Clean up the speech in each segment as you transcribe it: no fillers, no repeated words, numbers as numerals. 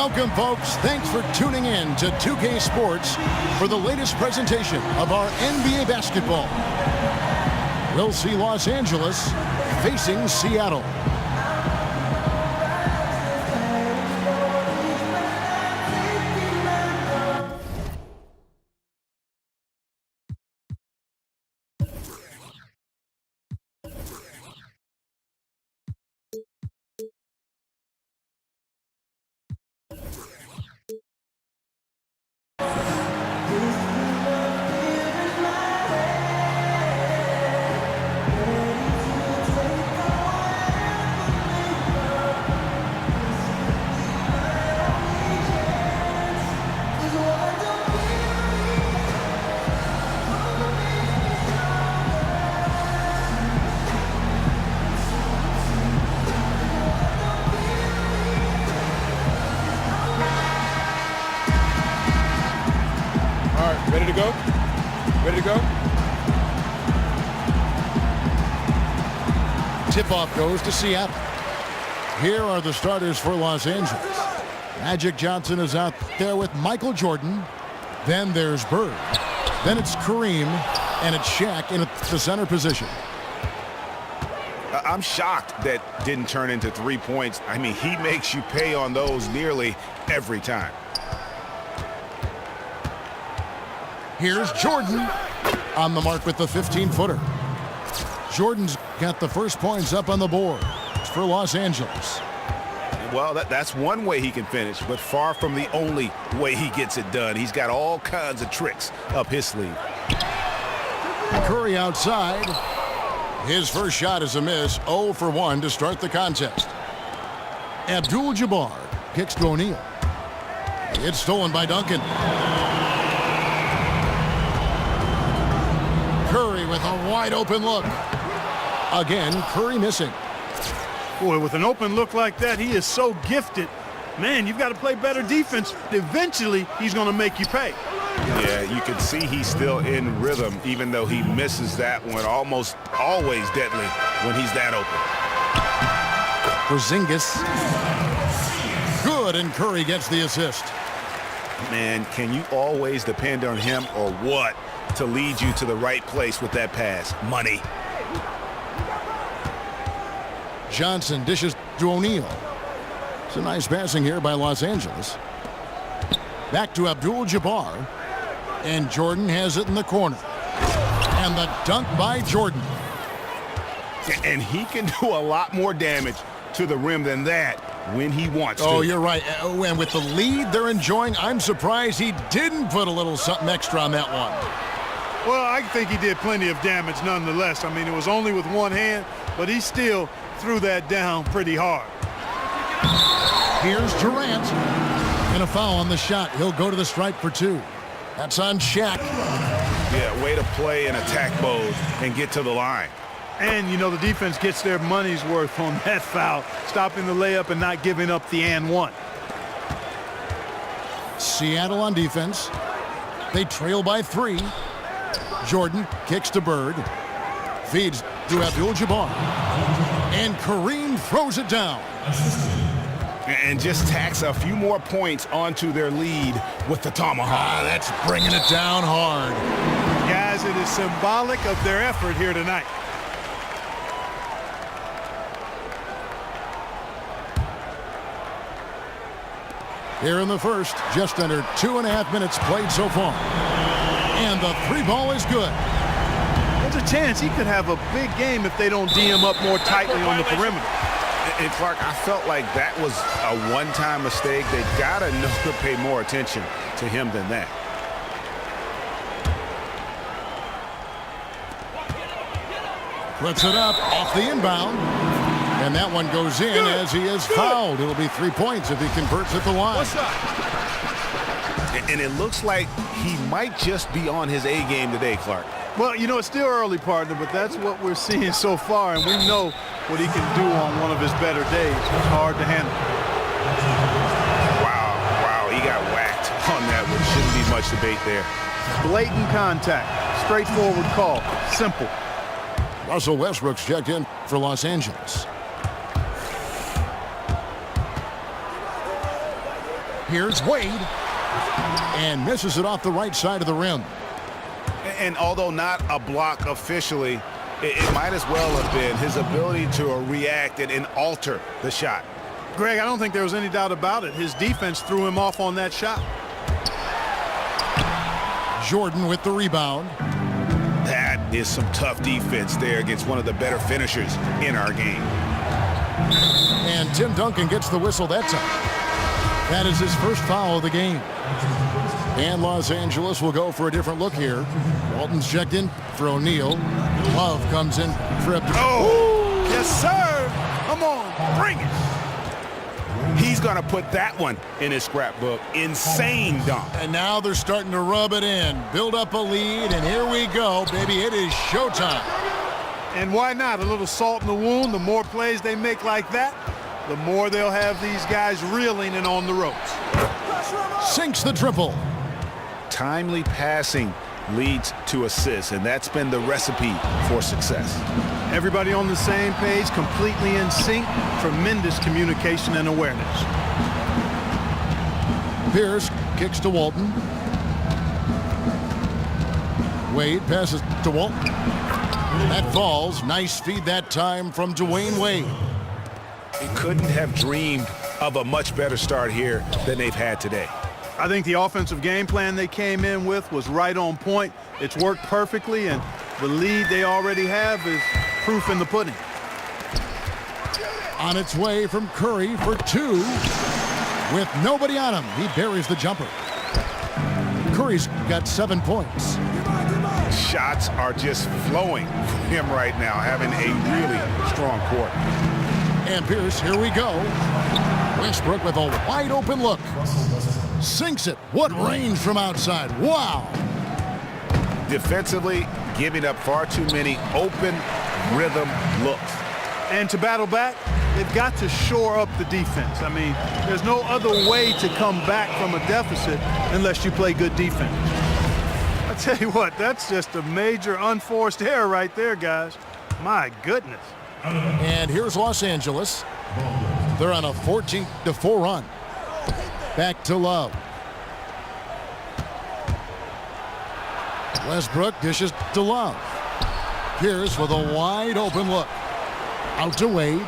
Welcome, folks. Thanks for tuning in to 2K Sports for the latest presentation of our NBA basketball. We'll see Los Angeles facing Seattle. Ready to go? Ready to go? Tip-off goes to Seattle. Here are the starters for Los Angeles. Magic Johnson is out there with Michael Jordan. Then there's Bird. Then it's Kareem. And it's Shaq in the center position. I'm shocked that didn't turn into 3 points. I mean, he makes you pay on those nearly every time. Here's Jordan on the mark with the 15-footer. Jordan's got the first points up on the board for Los Angeles. Well, that's one way he can finish, but far from the only way he gets it done. He's got all kinds of tricks up his sleeve. Curry outside. His first shot is a miss. 0 for 1 to start the contest. Abdul-Jabbar kicks to O'Neal. It's stolen by Duncan. Curry with a wide open look. Again, Curry missing. Boy, with an open look like that, he is so gifted. Man, you've got to play better defense. Eventually, he's going to make you pay. Yeah, you can see he's still in rhythm, even though he misses that one. Almost always deadly when he's that open. Porzingis. Good, and Curry gets the assist. Man, can you always depend on him or what to lead you to the right place with that pass? Money. Johnson dishes to O'Neal. It's a nice passing here by Los Angeles. Back to Abdul-Jabbar. And Jordan has it in the corner. And the dunk by Jordan. And he can do a lot more damage to the rim than that when he wants to. Oh, you're right. And with the lead they're enjoying, I'm surprised he didn't put a little something extra on that one. Well, I think he did plenty of damage nonetheless. I mean, it was only with one hand, but he still threw that down pretty hard. Here's Durant. And a foul on the shot. He'll go to the stripe for 2. That's on Shaq. Yeah, way to play in attack mode and get to the line. And, you know, the defense gets their money's worth on that foul, stopping the layup and not giving up the and one. Seattle on defense. They trail by 3. Jordan kicks to Bird. Feeds to Abdul-Jabbar. And Kareem throws it down. And just tacks a few more points onto their lead with the tomahawk. That's bringing it down hard. Guys, it is symbolic of their effort here tonight. Here in the first, just under 2.5 minutes played so far. And the 3 ball is good. There's a chance he could have a big game if they don't D him up more tightly on the perimeter. And Clark, I felt like that was a one-time mistake. They gotta know to pay more attention to him than that. Puts it up off the inbound. And that one goes in as he is fouled. It'll be 3 points if he converts at the line. And it looks like he might just be on his A game today, Clark. Well, you know, it's still early, partner, but that's what we're seeing so far, and we know what he can do on one of his better days. It's hard to handle. Wow, he got whacked on that one. Shouldn't be much debate there. Blatant contact, straightforward call, simple. Russell Westbrook's checked in for Los Angeles. Here's Wade. And misses it off the right side of the rim. And although not a block officially, it might as well have been his ability to react and alter the shot. Greg, I don't think there was any doubt about it. His defense threw him off on that shot. Jordan with the rebound. That is some tough defense there against one of the better finishers in our game. And Tim Duncan gets the whistle that time. That is his first foul of the game. And Los Angeles will go for a different look here. Walton's checked in for O'Neal. Love comes in for a... Oh, yes, sir. Come on, bring it. He's going to put that one in his scrapbook. Insane dunk. And now they're starting to rub it in, build up a lead, and here we go, baby. It is showtime. And why not? A little salt in the wound. The more plays they make like that, the more they'll have these guys reeling and on the ropes. Sinks the triple. Timely passing leads to assists, and that's been the recipe for success. Everybody on the same page, completely in sync, tremendous communication and awareness. Pierce kicks to Walton. Wade passes to Walton. That falls. Nice feed that time from Dwayne Wade. He couldn't have dreamed of a much better start here than they've had today. I think the offensive game plan they came in with was right on point. It's worked perfectly, and the lead they already have is proof in the pudding. On its way from Curry for two. With nobody on him, he buries the jumper. Curry's got 7 points. Shots are just flowing from him right now, having a really strong quarter. And Pierce, here we go. Westbrook with a wide open look. Sinks it. What range from outside. Wow. Defensively, giving up far too many open rhythm looks. And to battle back, they've got to shore up the defense. I mean, there's no other way to come back from a deficit unless you play good defense. I tell you what, that's just a major unforced error right there, guys. My goodness. And here's Los Angeles. They're on a 14-4 run. Back to Love. Westbrook dishes to Love. Pierce with a wide open look. Out to Wade.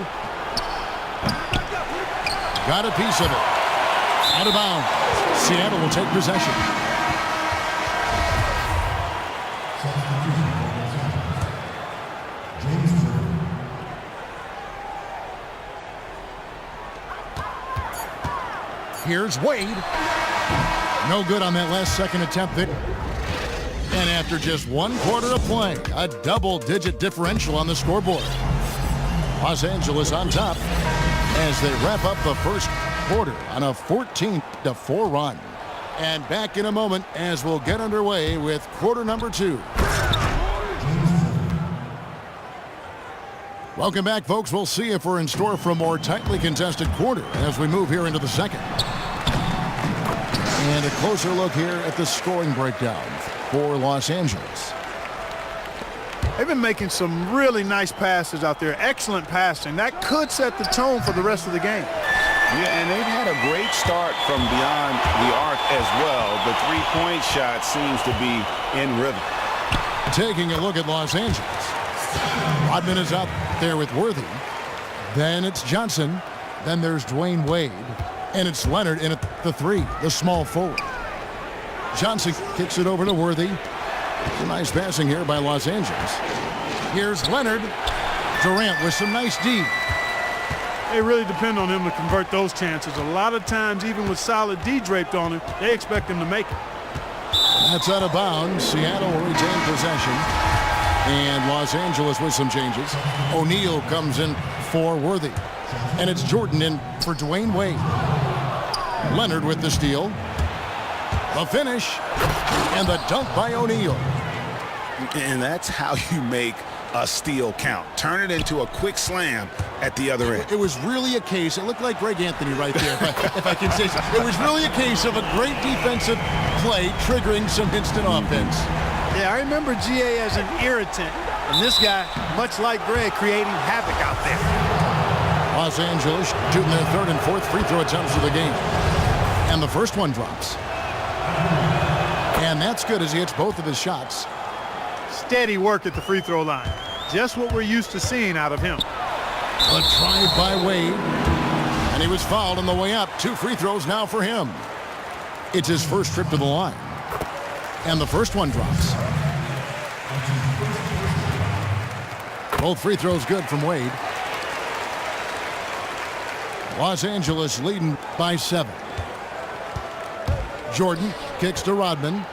Got a piece of it. Out of bounds. Seattle will take possession. Here's Wade. No good on that last second attempt there. And after just 1 quarter of play, a double-digit differential on the scoreboard. Los Angeles on top as they wrap up the first quarter on a 14-4 run. And back in a moment as we'll get underway with quarter number 2. Welcome back, folks. We'll see if we're in store for a more tightly contested quarter as we move here into the second. And a closer look here at the scoring breakdown for Los Angeles. They've been making some really nice passes out there. Excellent passing. That could set the tone for the rest of the game. Yeah, and they've had a great start from beyond the arc as well. The three-point shot seems to be in rhythm. Taking a look at Los Angeles. Rodman is out there with Worthy. Then it's Johnson. Then there's Dwayne Wade. And it's Leonard in at the 3, the small forward. Johnson kicks it over to Worthy. Some nice passing here by Los Angeles. Here's Leonard. Durant with some nice D. They really depend on him to convert those chances. A lot of times, even with solid D draped on him, they expect him to make it. That's out of bounds. Seattle will retain possession. And Los Angeles with some changes. O'Neal comes in for Worthy. And it's Jordan in for Dwayne Wade. Leonard with the steal. The finish. And the dunk by O'Neal. And that's how you make a steal count. Turn it into a quick slam at the other end. It was really a case, it looked like Greg Anthony right there, if I can say so. It was really a case of a great defensive play triggering some instant offense. Yeah, I remember GA as an irritant. And this guy, much like Greg, creating havoc out there. Los Angeles shooting their 3rd and 4th free throw attempts of the game. And the first one drops. And that's good as he hits both of his shots. Steady work at the free throw line. Just what we're used to seeing out of him. A drive by Wade. And he was fouled on the way up. 2 free throws now for him. It's his first trip to the line. And the first one drops. Both free throws good from Wade. Los Angeles leading by 7. Jordan kicks to Rodman.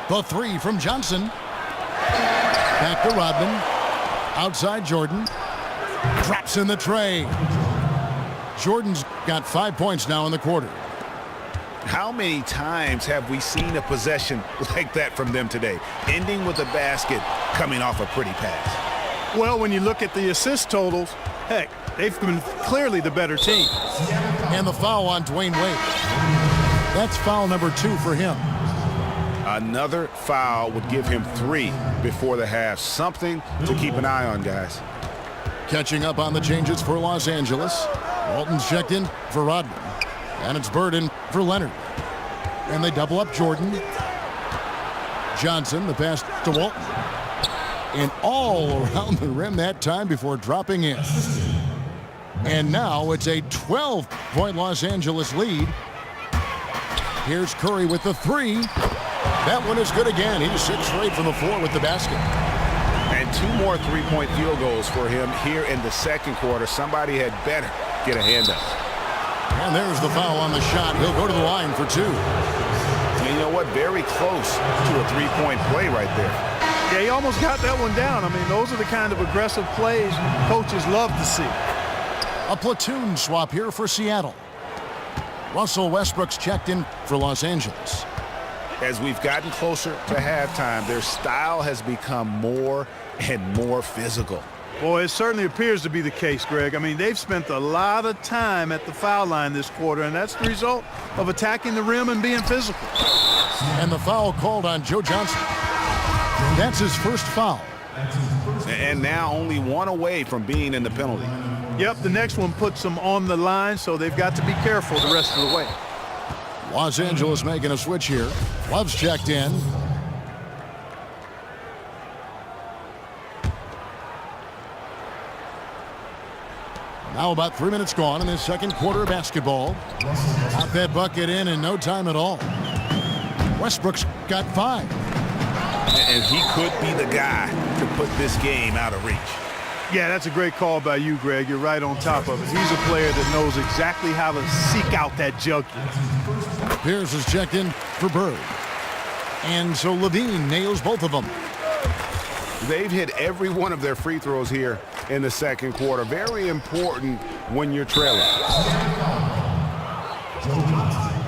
The 3 from Johnson. Back to Rodman. Outside Jordan. Drops in the tray. Jordan's got 5 points now in the quarter. How many times have we seen a possession like that from them today, ending with a basket coming off a pretty pass? Well, when you look at the assist totals, heck, they've been clearly the better team. And the foul on Dwayne Wade. That's foul number 2 for him. Another foul would give him 3 before the half. Something to keep an eye on, guys. Catching up on the changes for Los Angeles. Walton's checked in for Rodman. And it's Bird in for Leonard. And they double up Jordan. Johnson, the pass to Walton. And all around the rim that time before dropping in. And now it's a 12-point Los Angeles lead. Here's Curry with the 3. That one is good again. He's 6 for 8 from the floor with the basket. And 2 more 3-point field goals for him here in the second quarter. Somebody had better get a hand up. And there's the foul on the shot. He'll go to the line for 2. And you know what? Very close to a 3-point play right there. Yeah, he almost got that one down. I mean, those are the kind of aggressive plays coaches love to see. A platoon swap here for Seattle. Russell Westbrook's checked in for Los Angeles. As we've gotten closer to halftime, their style has become more and more physical. Boy, it certainly appears to be the case, Greg. I mean, they've spent a lot of time at the foul line this quarter, and that's the result of attacking the rim and being physical. And the foul called on Joe Johnson. That's his first foul. And now only 1 away from being in the penalty. Yep, the next one puts them on the line, so they've got to be careful the rest of the way. Los Angeles making a switch here. Love's checked in. Now about 3 minutes gone in this second quarter of basketball. Got that bucket in no time at all. Westbrook's got 5. And he could be the guy to put this game out of reach. Yeah, that's a great call by you, Greg. You're right on top of it. He's a player that knows exactly how to seek out that jugular. Pierce is checked in for Bird. And so Levine nails both of them. They've hit every one of their free throws here in the second quarter. Very important when you're trailing.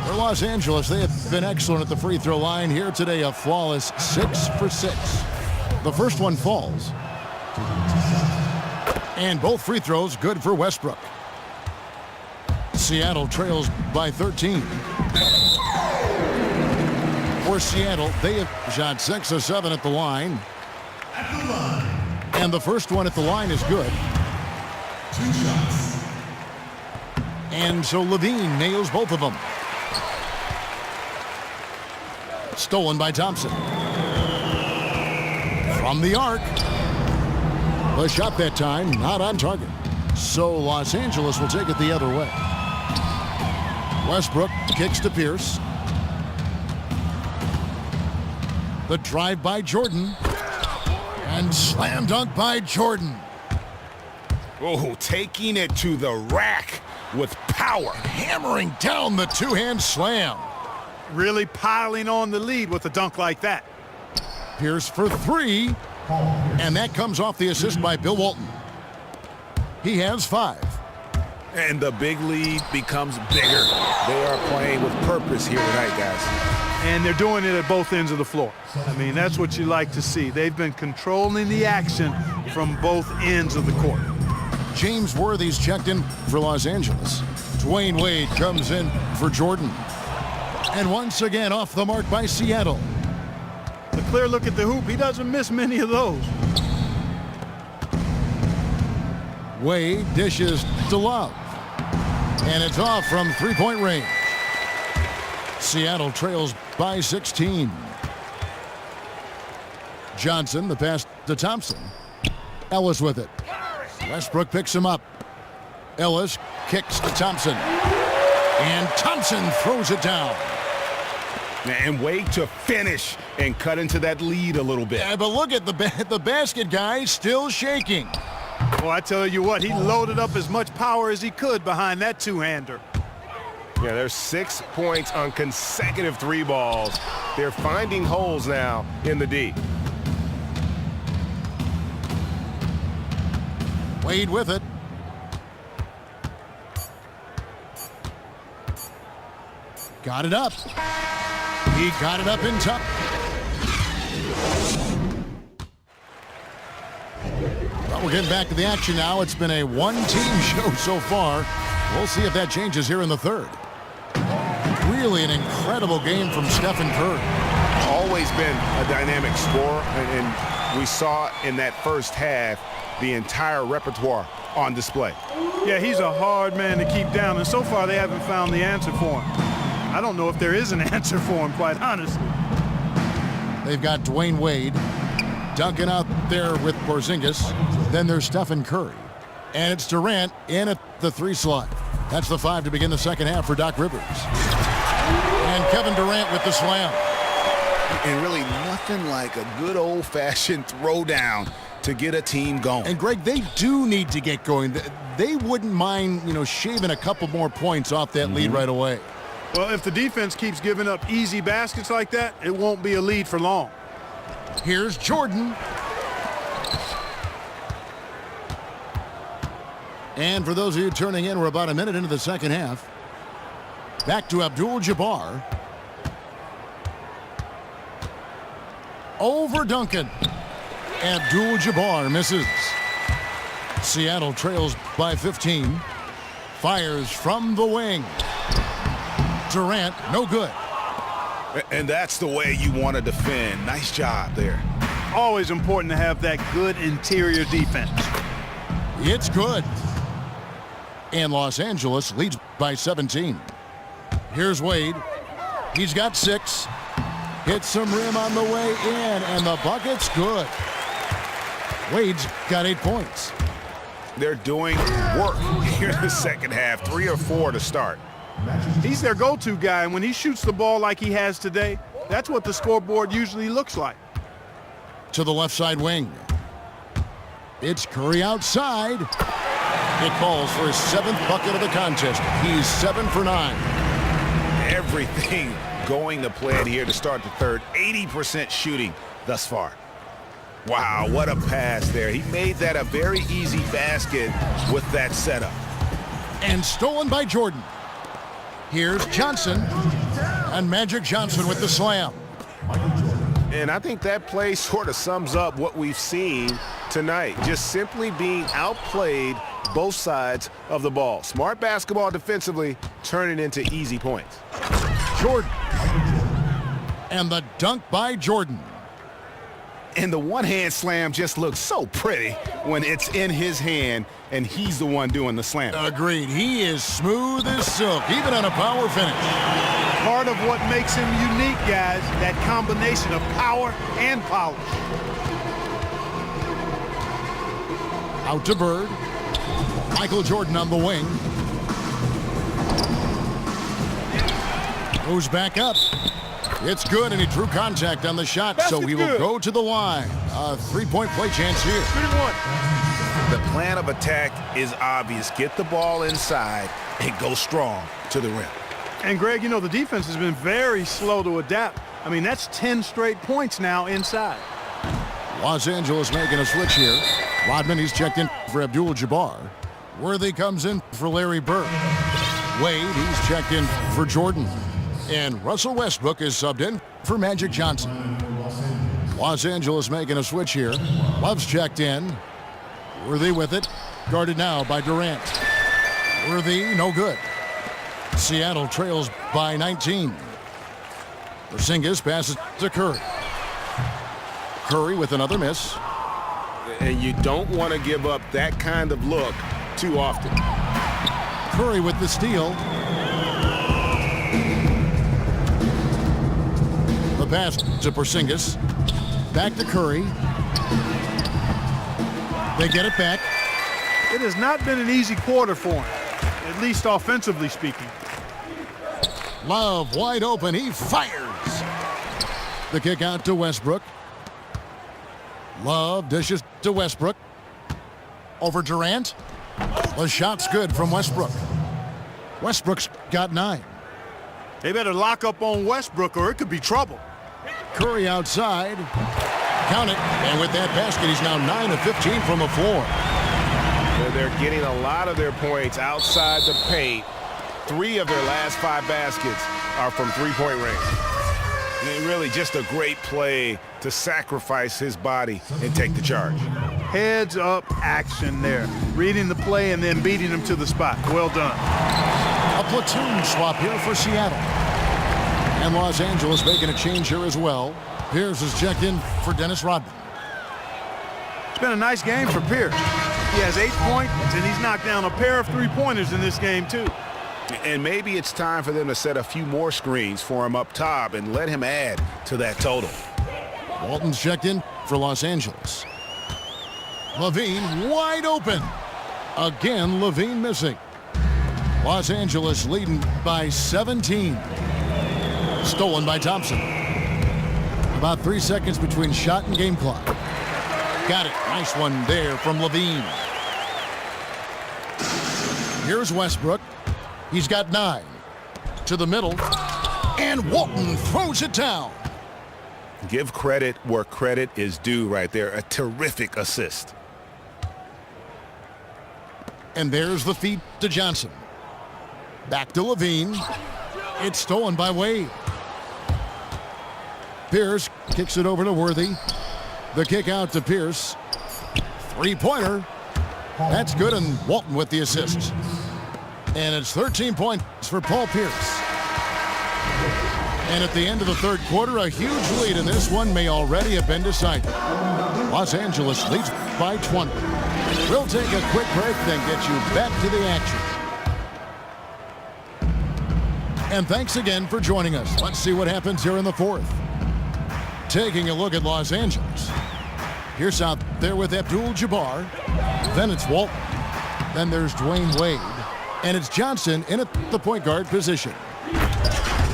For Los Angeles, they have been excellent at the free throw line here today. A flawless 6 for 6. The first one falls. And both free throws good for Westbrook. Seattle trails by 13. For Seattle, they have shot 6 of 7 at the line. And the first one at the line is good. 2 shots. And so Levine nails both of them. Stolen by Thompson. From the arc. The shot that time not on target. So Los Angeles will take it the other way. Westbrook kicks to Pierce. The drive by Jordan. And slam dunk by Jordan. Oh, taking it to the rack with power. Hammering down the two-hand slam. Really piling on the lead with a dunk like that. Pierce for 3. And that comes off the assist by Bill Walton. He has 5. And the big lead becomes bigger. They are playing with purpose here tonight, guys. And they're doing it at both ends of the floor. I mean, that's what you like to see. They've been controlling the action from both ends of the court. James Worthy's checked in for Los Angeles. Dwayne Wade comes in for Jordan. And once again off the mark by Seattle. A clear look at the hoop. He doesn't miss many of those. Wade dishes to Love. And it's off from 3-point range. Seattle trails by 16. Johnson, the pass to Thompson. Ellis with it. Westbrook picks him up. Ellis kicks to Thompson. And Thompson throws it down. And Wade to finish and cut into that lead a little bit. Yeah, but look at the basket guy still shaking. Well, I tell you what, he loaded up as much power as he could behind that two-hander. Yeah, there's 6 points on consecutive 3 balls. They're finding holes now in the D. Wade with it. Got it up. He got it up in top. Well, we're getting back to the action now. It's been a one-team show so far. We'll see if that changes here in the third. Really an incredible game from Stephen Curry. Always been a dynamic scorer, and we saw in that first half the entire repertoire on display. Yeah, he's a hard man to keep down, and so far they haven't found the answer for him. I don't know if there is an answer for him, quite honestly. They've got Dwayne Wade dunking out there with Porzingis. Then there's Stephen Curry. And it's Durant in at the 3 slot. That's the 5 to begin the second half for Doc Rivers. And Kevin Durant with the slam. And really nothing like a good old-fashioned throwdown to get a team going. And Greg, they do need to get going. They wouldn't mind, shaving a couple more points off that lead right away. Well, if the defense keeps giving up easy baskets like that, it won't be a lead for long. Here's Jordan. And for those of you turning in, we're about a minute into the second half. Back to Abdul-Jabbar. Over Duncan. Abdul-Jabbar misses. Seattle trails by 15. Fires from the wing. Durant, no good. And that's the way you want to defend. Nice job there. Always important to have that good interior defense. It's good. And Los Angeles leads by 17. Here's Wade. He's got 6. Hits some rim on the way in, and the bucket's good. Wade's got 8 points. They're doing work here in the second half. 3 or 4 to start. He's their go-to guy, and when he shoots the ball like he has today, that's what the scoreboard usually looks like. To the left side wing. It's Curry outside. It calls for his 7th bucket of the contest. He's 7 for 9. Everything going to plan here to start the third. 80% shooting thus far. Wow, what a pass there. He made that a very easy basket with that setup. And stolen by Jordan. Here's Johnson. And Magic Johnson with the slam. And I think that play sort of sums up what we've seen tonight. Just simply being outplayed both sides of the ball. Smart basketball defensively, turning into easy points. Jordan. And the dunk by Jordan. And the one-hand slam just looks so pretty when it's in his hand and he's the one doing the slam. Agreed. He is smooth as silk, even on a power finish. Part of what makes him unique, guys, that combination of power and polish. Out to Bird. Michael Jordan on the wing. Goes back up. It's good, and he drew contact on the shot, so he will go to the line. A 3-point play chance here. 3-1. The plan of attack is obvious. Get the ball inside and go strong to the rim. And Greg, the defense has been very slow to adapt. I mean, that's 10 straight points now inside. Los Angeles making a switch here. Rodman, he's checked in for Abdul-Jabbar. Worthy comes in for Larry Bird. Wade, he's checked in for Jordan. And Russell Westbrook is subbed in for Magic Johnson. Los Angeles making a switch here. Love's checked in. Worthy with it. Guarded now by Durant. Worthy, no good. Seattle trails by 19. Porzingis passes to Curry. Curry with another miss. And you don't want to give up that kind of look too often. Curry with the steal. pass to Porzingis. Back to Curry. They get it back. It has not been an easy quarter for him, at least offensively speaking. Love wide open. He fires. The kick out to Westbrook. Love dishes to Westbrook. Over Durant. The shot's good from Westbrook. Westbrook's got 9. They better lock up on Westbrook or it could be trouble. Curry outside. Count it. And with that basket, he's now 9 of 15 from the floor. They're getting a lot of their points outside the paint. 3 of their last 5 baskets are from three-point range. And really just a great play to sacrifice his body and take the charge. Heads up action there. Reading the play and then beating him to the spot. Well done. A platoon swap here for Seattle. And Los Angeles making a change here as well. Pierce is checked in for Dennis Rodman. It's been a nice game for Pierce. He has 8 points, and he's knocked down a pair of three-pointers in this game, too. And maybe it's time for them to set a few more screens for him up top and let him add to that total. Walton's checked in for Los Angeles. Levine wide open. Again, Levine missing. Los Angeles leading by 17. Stolen by Thompson. About 3 seconds between shot and game clock. Got it. Nice one there from Levine. Here's Westbrook. He's got 9. To the middle. And Walton throws it down. Give credit where credit is due right there. A terrific assist. And there's the feed to Johnson. Back to Levine. It's stolen by Wade. Pierce kicks it over to Worthy. The kick out to Pierce. Three-pointer. That's good, and Walton with the assist. And it's 13 points for Paul Pierce. And at the end of the third quarter, a huge lead in this one may already have been decided. Los Angeles leads by 20. We'll take a quick break, then get you back to the action. And thanks again for joining us. Let's see what happens here in the fourth. Taking a look at Los Angeles. Here's out there with Abdul-Jabbar. Then it's Walton. Then there's Dwayne Wade. And it's Johnson in at the point guard position.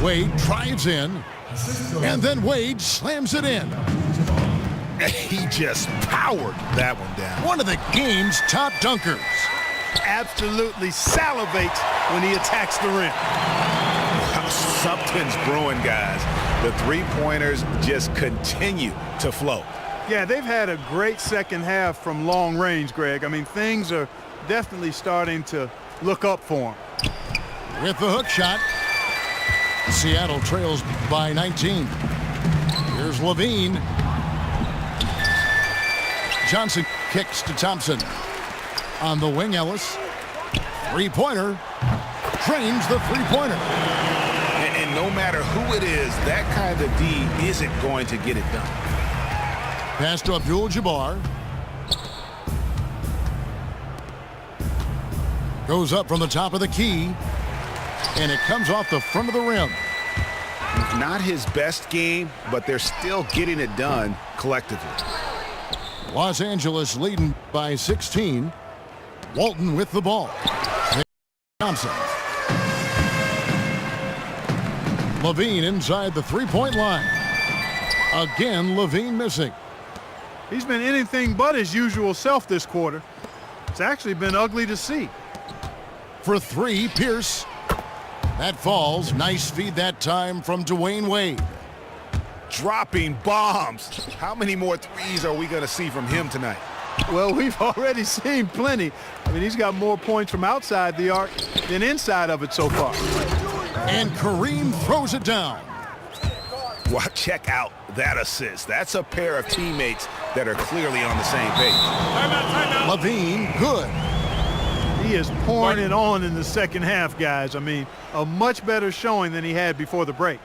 Wade drives in. And then Wade slams it in. He just powered that one down. One of the game's top dunkers. Absolutely salivates when he attacks the rim. Something's brewing, guys. The three-pointers just continue to flow. Yeah, they've had a great second half from long range, Greg. I mean, things are definitely starting to look up for him. With the hook shot, Seattle trails by 19. Here's Levine. Johnson kicks to Thompson. On the wing, Ellis. Three-pointer. Trains the three-pointer. And no matter who it is, that kind of D isn't going to get it done. Pass to Abdul-Jabbar. Goes up from the top of the key. And it comes off the front of the rim. Not his best game, but they're still getting it done collectively. Los Angeles leading by 16. Walton with the ball. Thompson. Levine inside the three-point line. Again, Levine missing. He's been anything but his usual self this quarter. It's actually been ugly to see. For three, Pierce. That falls. Nice feed that time from Dwayne Wade. Dropping bombs. How many more threes are we going to see from him tonight? Well, we've already seen plenty. I mean, he's got more points from outside the arc than inside of it so far. And Kareem throws it down. Well, check out that assist. That's a pair of teammates that are clearly on the same page. Timeout. Levine, good. He is pouring it on in the second half, guys. I mean, a much better showing than he had before the break.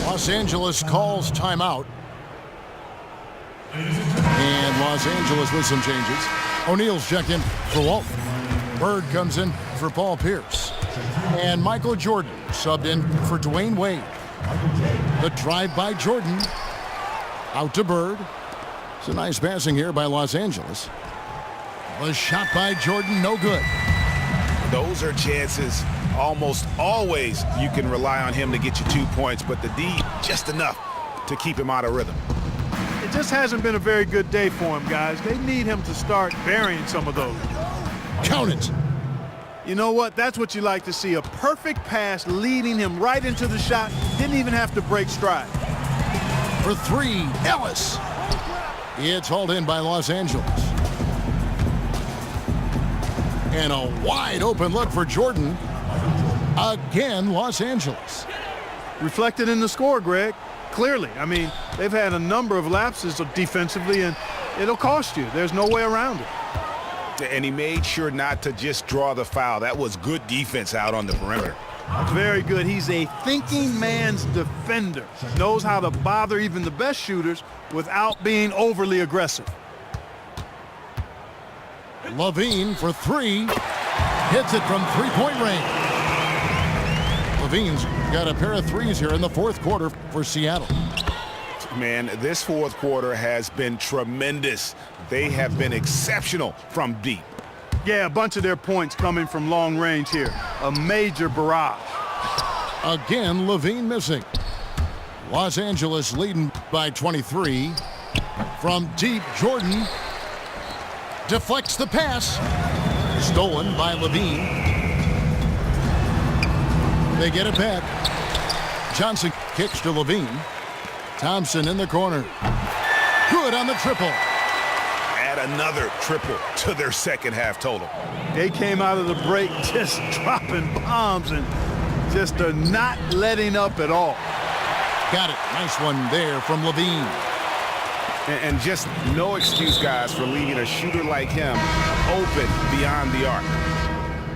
Los Angeles calls timeout. And Los Angeles with some changes. O'Neal's checked in for Walton. Bird comes in for Paul Pierce. And Michael Jordan subbed in for Dwayne Wade. The drive by Jordan. Out to Bird. It's a nice passing here by Los Angeles. The shot by Jordan, no good. Those are chances. Almost always you can rely on him to get you 2 points, but the D just enough to keep him out of rhythm. It just hasn't been a very good day for him, guys. They need him to start burying some of those. Count it. You know what? That's what you like to see. A perfect pass leading him right into the shot. Didn't even have to break stride. For three, Ellis. It's hauled in by Los Angeles. And a wide open look for Jordan. Again, Los Angeles. Reflected in the score, Greg. Clearly. I mean, they've had a number of lapses defensively, and it'll cost you. There's no way around it. And he made sure not to just draw the foul. That was good defense out on the perimeter. Very good. He's a thinking man's defender. Knows how to bother even the best shooters without being overly aggressive. Levine for three. Hits it from three-point range. Levine's got a pair of threes here in the fourth quarter for Seattle. Man, this fourth quarter has been tremendous. They have been exceptional from deep. Yeah, a bunch of their points coming from long range here. A major barrage. Again, Levine missing. Los Angeles leading by 23. From deep, Jordan deflects the pass. Stolen by Levine. They get it back. Johnson kicks to Levine. Thompson in the corner. Good on the triple. Add another triple to their second half total. They came out of the break just dropping bombs and just not letting up at all. Got it. Nice one there from Levine. And just no excuse, guys, for leaving a shooter like him open beyond the arc.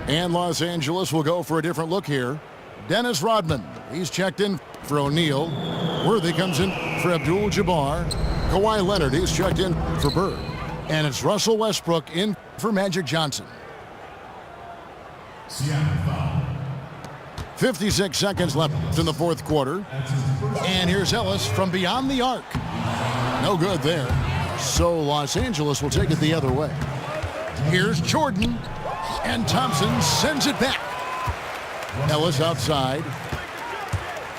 And Los Angeles will go for a different look here. Dennis Rodman. He's checked in for O'Neal. Worthy comes in for Abdul-Jabbar. Kawhi Leonard is checked in for Bird. And it's Russell Westbrook in for Magic Johnson. Seattle foul. 56 seconds left in the fourth quarter. And here's Ellis from beyond the arc. No good there. So Los Angeles will take it the other way. Here's Jordan. And Thompson sends it back. Ellis outside.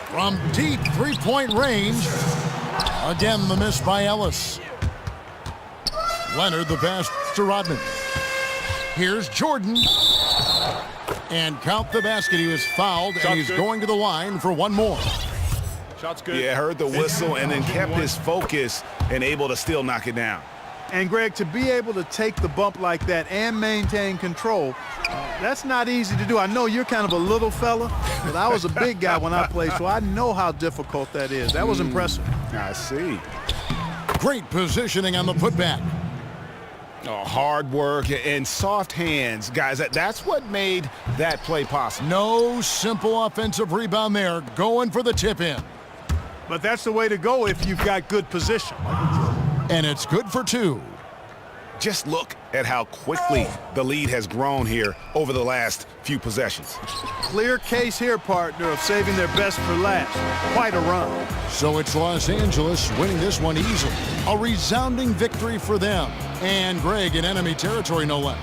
From deep three-point range. Again, the miss by Ellis. Leonard the pass to Rodman. Here's Jordan. And count the basket. He was fouled, and he's going to the line for one more. Shot's good. Yeah, heard the whistle and then kept his focus and able to still knock it down. And, Greg, to be able to take the bump like that and maintain control, that's not easy to do. I know you're kind of a little fella, but I was a big guy when I played, so I know how difficult that is. That was impressive. I see. Great positioning on the putback. Oh, hard work and soft hands. Guys, that's what made that play possible. No simple offensive rebound there. Going for the tip-in. But that's the way to go if you've got good position. And it's good for two. Just look at how quickly the lead has grown here over the last few possessions. Clear case here, partner, of saving their best for last. Quite a run. So it's Los Angeles winning this one easily. A resounding victory for them. And Greg in enemy territory, no less.